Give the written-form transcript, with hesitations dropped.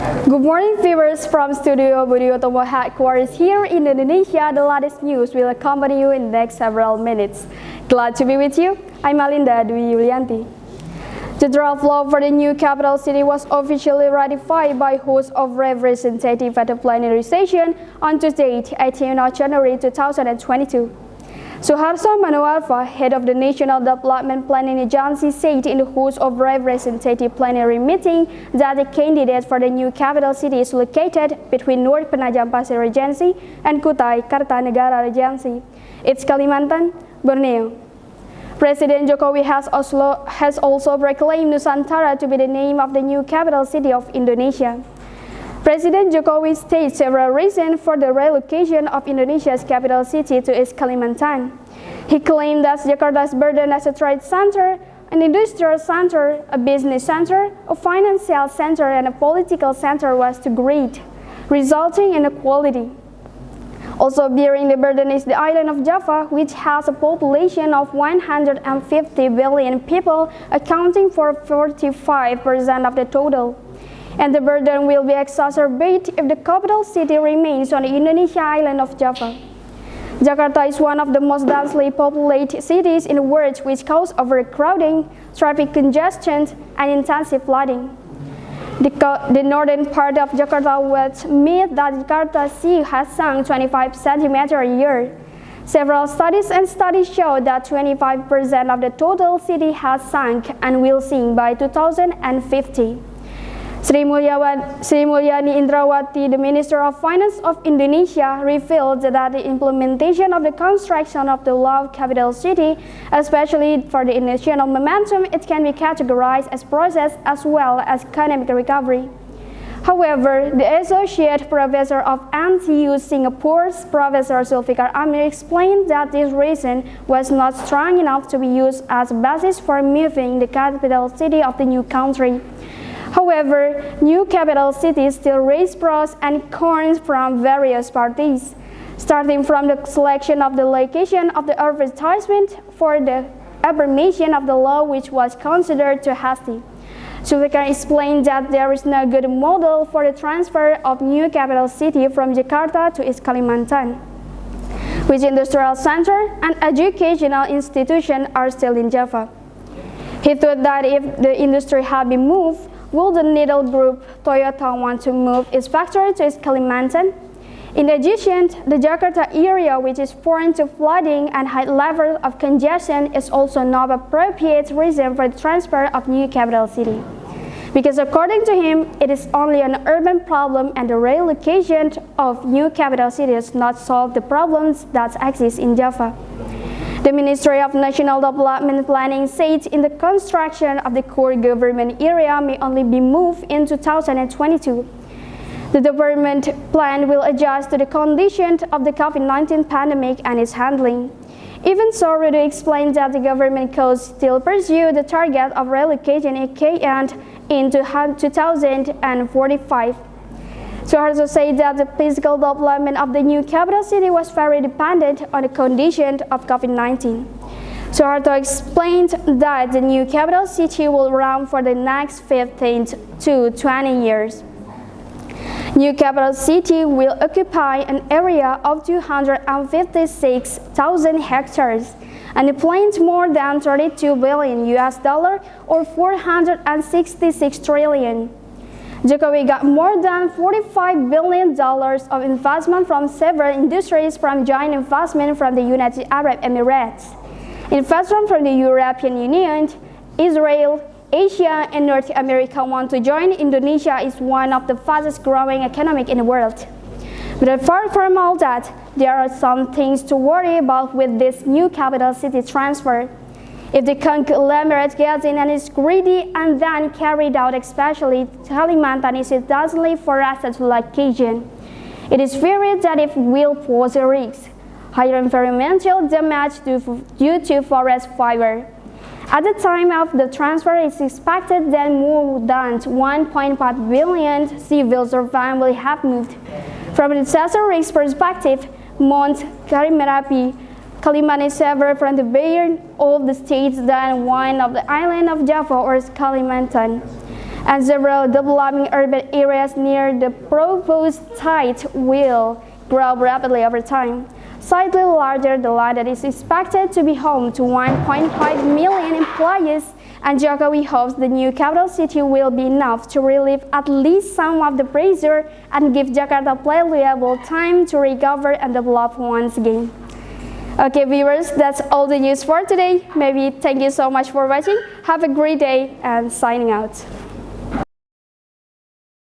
Good morning, viewers from Studio BUDI UTOMO headquarters here in Indonesia. The latest news will accompany you in the next several minutes. Glad to be with you. I'm Alinda Yulianti. The draft law for the new capital city was officially ratified by host of representative at the plenary session on Tuesday, 18 January 2022. Suharto Manualfa, head of the National Development Planning Agency, said in the host of representative plenary meeting that the candidate for the new capital city is located between North Penajam Pasir Regency and Kutai Kartanegara Regency. It's Kalimantan, Borneo. President Jokowi has also proclaimed Nusantara to be the name of the new capital city of Indonesia. President Jokowi states several reasons for the relocation of Indonesia's capital city to East Kalimantan. He claimed that Jakarta's burden as a trade center, an industrial center, a business center, a financial center, and a political center was too great, resulting in inequality. Also bearing the burden is the island of Java, which has a population of 150 billion people, accounting for 45% of the total. And the burden will be exacerbated if the capital city remains on the Indonesia island of Java. Jakarta is one of the most densely populated cities in the world, which causes overcrowding, traffic congestion, and intensive flooding. The northern part of Jakarta would mean that Jakarta Sea has sunk 25 centimeters a year. Several studies show that 25% of the total city has sunk and will sink by 2050. Sri Mulyani Indrawati, the Minister of Finance of Indonesia, revealed that the implementation of the construction of the law capital city, especially for the national momentum, it can be categorized as process as well as economic recovery. However, the Associate Professor of NTU Singapore's Professor Zulfikar Amir explained that this reason was not strong enough to be used as a basis for moving the capital city of the new country. However, new capital cities still raise pros and cons from various parties, starting from the selection of the location of the advertisement for the affirmation of the law, which was considered too hasty. Zulfikar explained that there is no good model for the transfer of new capital city from Jakarta to East Kalimantan, which industrial center and educational institutions are still in Java. He thought that if the industry had been moved, will the Needle Group Toyota want to move its factory to East Kalimantan? In addition, the Jakarta area, which is prone to flooding and high levels of congestion, is also not appropriate reason for the transfer of new capital city. Because according to him, it is only an urban problem and the relocation of new capital city does not solve the problems that exist in Java. The Ministry of National Development Planning said in the construction of the core government area may only be moved in 2022. The development plan will adjust to the conditions of the COVID-19 pandemic and its handling. Even so, Rudy explained that the government could still pursue the target of relocation in 2045. Suharto said that the physical development of the new capital city was very dependent on the condition of COVID-19. Suharto explained that the new capital city will run for the next 15 to 20 years. New capital city will occupy an area of 256,000 hectares and plans more than $32 billion or 466 trillion. Jokowi got more than $45 billion of investment from several industries, from joint investment from the United Arab Emirates, investment from the European Union, Israel, Asia, and North America want to join. Indonesia is one of the fastest growing economies in the world. But apart from all that, there are some things to worry about with this new capital city transfer. If the conglomerate gets in and is greedy and then carried out, especially Kalimantan is densely forested location, it is feared that it will pose a risk, higher environmental damage due to forest fire. At the time of the transfer, it is expected that more than 1.5 billion civil servants will have moved. From a disaster risk perspective, Mount Karimerapi, Kalimantan is severed from the Bayer of the states than one of the island of Java or Kalimantan. and several developing urban areas near the proposed site will grow rapidly over time. Slightly larger, the land that is expected to be home to 1.5 million employees, and Jokowi hopes the new capital city will be enough to relieve at least some of the pressure and give Jakarta valuable time to recover and develop once again. Okay viewers, that's all the news for today. Maybe thank you so much for watching. Have a great day and signing out.